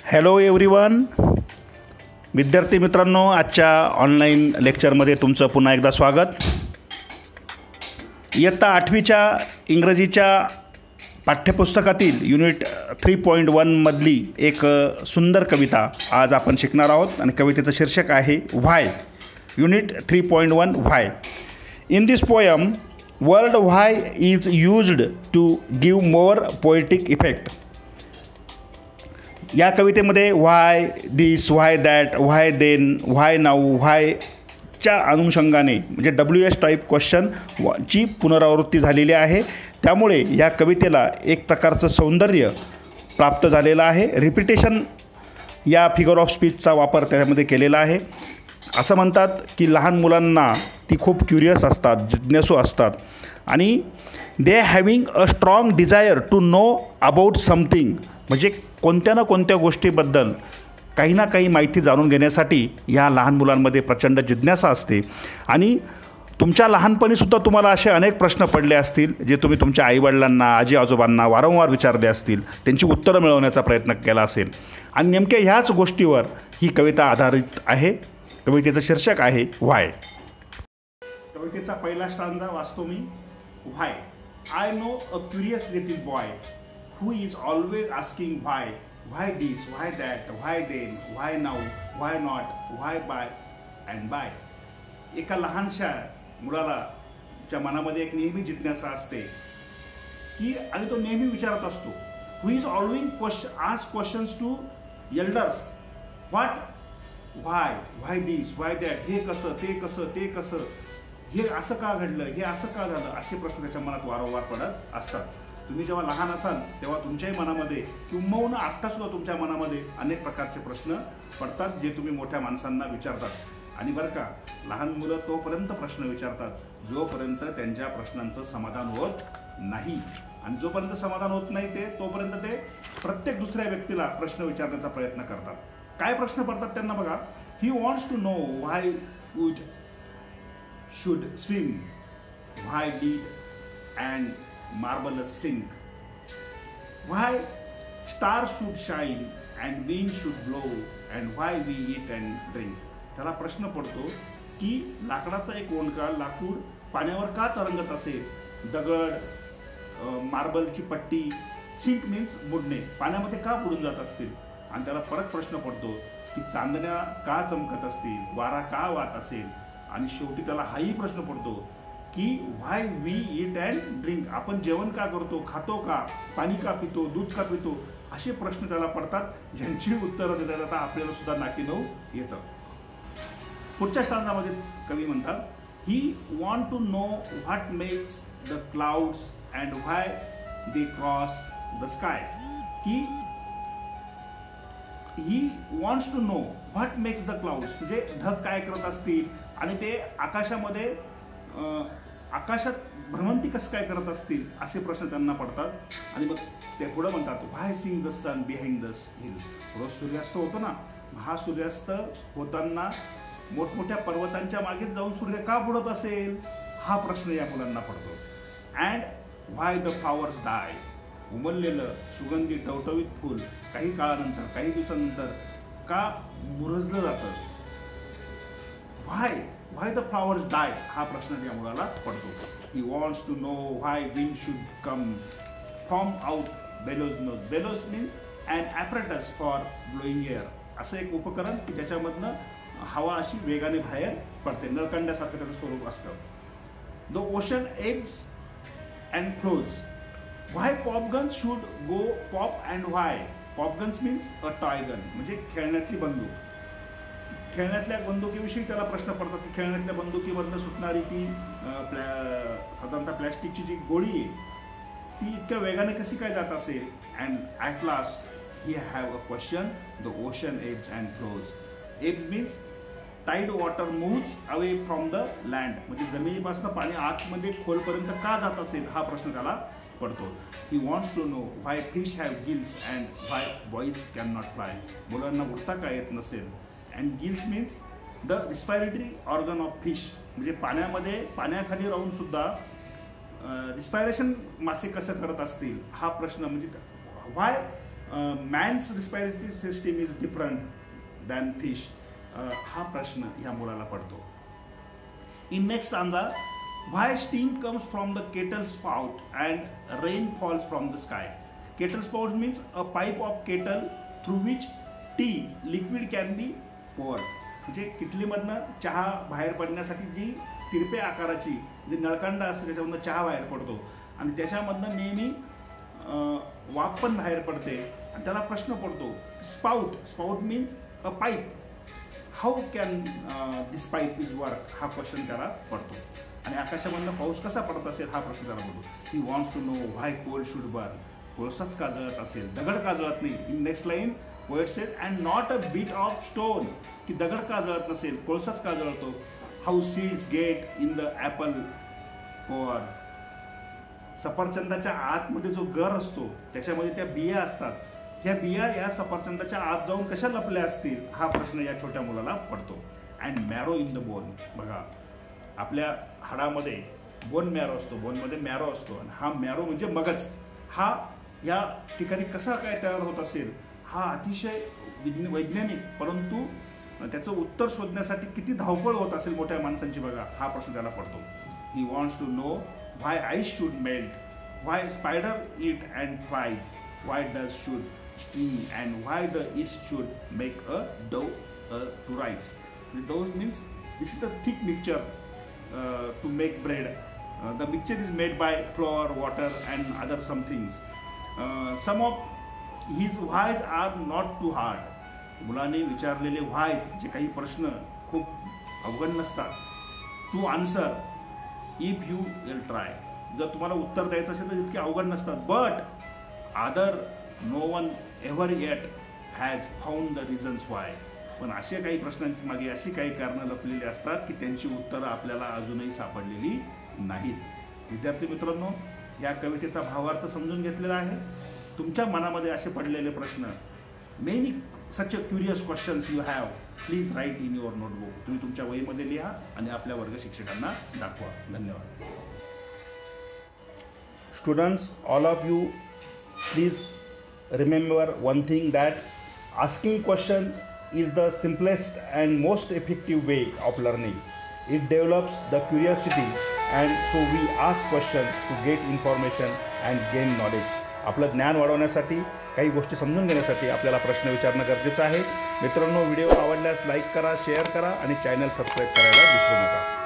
Hello everyone. विद्यार्थी मित्रांनो, आजच्या ऑनलाईन लेक्चरमध्ये तुमचं पुन्हा एकदा स्वागत. इयत्ता 8वीच्या इंग्रजीच्या पाठ्यपुस्तकातील युनिट 3.1 मधली एक सुंदर कविता आज आपण शिकणार आहोत आणि कवितेचं शीर्षक आहे why. Unit 3.1 why. In this poem word why is used to give more poetic effect. या कवितेमध्ये why this, why that, why then, why now, व्हायच्या अनुषंगाने म्हणजे WH टाईप क्वेश्चन ची पुनरावृत्ती झालेली आहे. त्यामुळे या कवितेला एक प्रकारचं सौंदर्य प्राप्त झालेलं आहे. रिपिटेशन या फिगर ऑफ स्पीचचा वापर त्यामध्ये केलेला आहे. असं म्हणतात की लहान मुलांना ती खूप क्युरियस असतात, जिज्ञासू असतात आणि they having a strong desire to know about something. म्हणजे कोणत्या ना कोणत्या गोष्टीबद्दल काही ना काही माहिती जाणून घेण्यासाठी या लहान मुलांमध्ये प्रचंड जिज्ञासा असते. आणि तुमच्या लहानपणीसुद्धा तुम्हाला असे अनेक प्रश्न पडले असतील जे तुम्ही तुमच्या आईवडिलांना, आजी आजोबांना वारंवार विचारले असतील, त्यांची उत्तरं मिळवण्याचा प्रयत्न केला असेल आणि नेमक्या ह्याच गोष्टीवर ही कविता आधारित आहे. कवितेचं शीर्षक आहे व्हाय. कवितेचा पहिला स्टांजा वाचतो मी. Why. I know a curious little boy who is always asking why this, why that, why then, why now, why not, why by and by. एका लहानशा मुलाला च्या मनामध्ये एक नेहमी जिज्ञासा असते की आणि तो नेहमी विचारत असतो. who is always ask questions to elders. what, why this, why that, हे कसं, ते कसं, ते कसं, हे असं का घडलं, हे असं का झालं, असे प्रश्न त्याच्या मनात वारंवार पडत असतात. तुम्ही जेव्हा लहान असाल तेव्हा तुमच्याही मनामध्ये किंबहुना आत्तासुद्धा तुमच्या मनामध्ये अनेक प्रकारचे प्रश्न पडतात जे तुम्ही मोठ्या माणसांना विचारतात. आणि बरं का, लहान मुलं तोपर्यंत प्रश्न विचारतात जोपर्यंत त्यांच्या प्रश्नांचं समाधान होत नाही. आणि जोपर्यंत समाधान होत नाही तोपर्यंत ते प्रत्येक दुसऱ्या व्यक्तीला प्रश्न विचारण्याचा प्रयत्न करतात. काय प्रश्न पडतात त्यांना बघा. He wants to know why wood should swim, why lead and marvelous sink, why stars should shine and wind should blow and why we eat and drink. त्याला प्रश्न पडतो की लाकडाचा एक ओंडका, लाकूड पाण्यावर का तरंगत असेल, दगड, मार्बलची पट्टी, सिंक मीन्स बुडणे, पाण्यामध्ये का बुडून जात असतील. आणि त्याला परत प्रश्न पडतो की चांदण्या का चमकत असतील, वारा का वाहत असेल. आणि शेवटी त्याला हाही प्रश्न पडतो की व्हाय वी ईट अँड ड्रिंक, आपण जेवण का करतो, खातो का, पाणी का पितो, दूध का पितो, असे प्रश्न त्याला पडतात ज्यांची उत्तरं देता देता आपल्याला सुद्धा नाकी नऊ येतं. पुढच्या स्टांजामध्ये कवी म्हणतात he want to know what makes the clouds and why they cross the sky. की he wants to know what makes the clouds, म्हणजे ढग काय करत असतील आणि ते आकाशात भ्रमंती कसं काय करत असतील असे प्रश्न त्यांना पडतात. आणि मग ते पुढे म्हणतात why sing the sun behind the hill. रोज सूर्यास्त होतो ना, हा सूर्यास्त होताना मोठमोठ्या पर्वतांच्या मागे जाऊन सूर्य का बुडत असेल हा प्रश्न या मुलांना पडतो. अँड व्हाय द फ्लॉवर्स डाय, उमललेलं सुगंधी टवटवीत फूल काही काळानंतर, काही दिवसानंतर का मुरजलं जातं. व्हाय द फ्लॉवर्स डाय हा प्रश्न या मुलाला पडतो. He wants to know why wind should come from out bellows nose. Bellows means and apparatus for blowing air, असं एक उपकरण की ज्याच्यामधनं हवा अशी वेगाने बाहेर पडते, नळकांड्यासारखं त्याचं स्वरूप असतं. The ocean ebbs and flows. Why popgun should go pop and why. Popguns means a toy gun, म्हणजे खेळण्यातली बंदूक. खेळण्यातल्या बंदुकीविषयी त्याला प्रश्न पडतात की खेळण्यातल्या बंदुकीमधनं सुटणारी ती साधारणतः प्लॅस्टिकची जी गोळी आहे ती इतक्या वेगाने कशी काय जात असेल. And at last he have a question, the ocean ebbs and flows. Ebbs means tide water moves away from the land, म्हणजे जमिनीपासून पाणी आतमध्ये खोलपर्यंत का जात असेल हा प्रश्न त्याला पडतो. He wants to know why fish have gills and why boys can not fly. मुलांना उडता का येत नसेल. And gills means the respiratory organ of fish, म्हणजे पाण्याखाली राहून सुद्धा रिस्पायरेशन मासे कसं करत असतील हा प्रश्न. म्हणजे why man's respiratory system is different than fish. हा प्रश्न ह्या मुलाला पडतो. In next answer, why steam comes from the kettle spout and rain falls from the sky. Kettle spout means a pipe of kettle through which tea liquid can be poured. म्हणजे किटलीमधनं चहा बाहेर पडण्यासाठी जी तिरपे आकाराची जी नळकांडा असते त्याच्यामधनं चहा बाहेर पडतो आणि त्याच्यामधनं नेहमी वाफ पण बाहेर पडते. आणि त्याला प्रश्न पडतो spout. Spout means a pipe. How can this pipe is work. हा क्वेश्चन त्याला पडतो. आणि आकाशामधनं पाऊस कसा पडत असेल हा प्रश्न त्याला पडतो. He wants to know why coal should burn. कोळसाच का जळत असेल, दगड का जळत नाही. In next line poet said and not a bit of stone. की दगड का जळत नसेल, कोळसाच का जळतो. How seeds get in the apple core. सफरचंदाच्या आतमध्ये जो गर असतो त्याच्यामध्ये त्या बिया असतात. ह्या बिया या सफरचंदाच्या आत जाऊन कशा लपल्या असतील हा प्रश्न या छोट्या मुलाला पडतो. And marrow in the bone. बघा आपल्या हाडामध्ये बोन मॅरो असतो, बोनमध्ये मॅरो असतो आणि हा मॅरो म्हणजे मगज. हा या ठिकाणी कसा काय तयार होत असेल हा अतिशय वैज्ञानिक, परंतु त्याचं उत्तर शोधण्यासाठी किती धावपळ होत असेल मोठ्या माणसांची बघा हा प्रश्न त्याला पडतो. He wants to know why ice should melt, why spider eat and flies, why dust should steam and why the yeast should make a dough to rise. Dough means this is the thick mixture to make bread. The mixture is made by flour, water and other some things. Some of his whys are not too hard. मुलाने विचारलेले whys जे काही प्रश्न खूप अवघड नसतात. To answer if you will try. जर तुम्हाला उत्तर द्यायचं असेल तर इतके अवघड नसतात. But other no one ever yet has found the reasons why. पण असे काही प्रश्नांची मागे अशी काही कारणं लपलेली असतात की त्यांची उत्तरं आपल्याला अजूनही सापडलेली नाहीत. विद्यार्थी मित्रांनो, या कवितेचा भावार्थ समजून घेतलेला आहे. तुमच्या मनामध्ये असे पडलेले प्रश्न, many such a curious questions you have, please write in your notebook. तुम्ही तुमच्या वहीमध्ये लिहा आणि आपल्या वर्ग शिक्षकांना दाखवा. धन्यवाद. Students, all of you, please remember one thing, that asking question is the simplest and most effective way of learning. It develops the curiosity and so we ask question to get information and gain knowledge. आपलं ज्ञान वाढवण्यासाठी, काही गोष्टी समजून घेण्यासाठी आपल्याला प्रश्न विचारणं गरजेचं आहे. मित्रांनो, व्हिडिओ आवडल्यास लाईक करा, शेअर करा आणि चॅनल सबस्क्राईब करायला विसरू नका.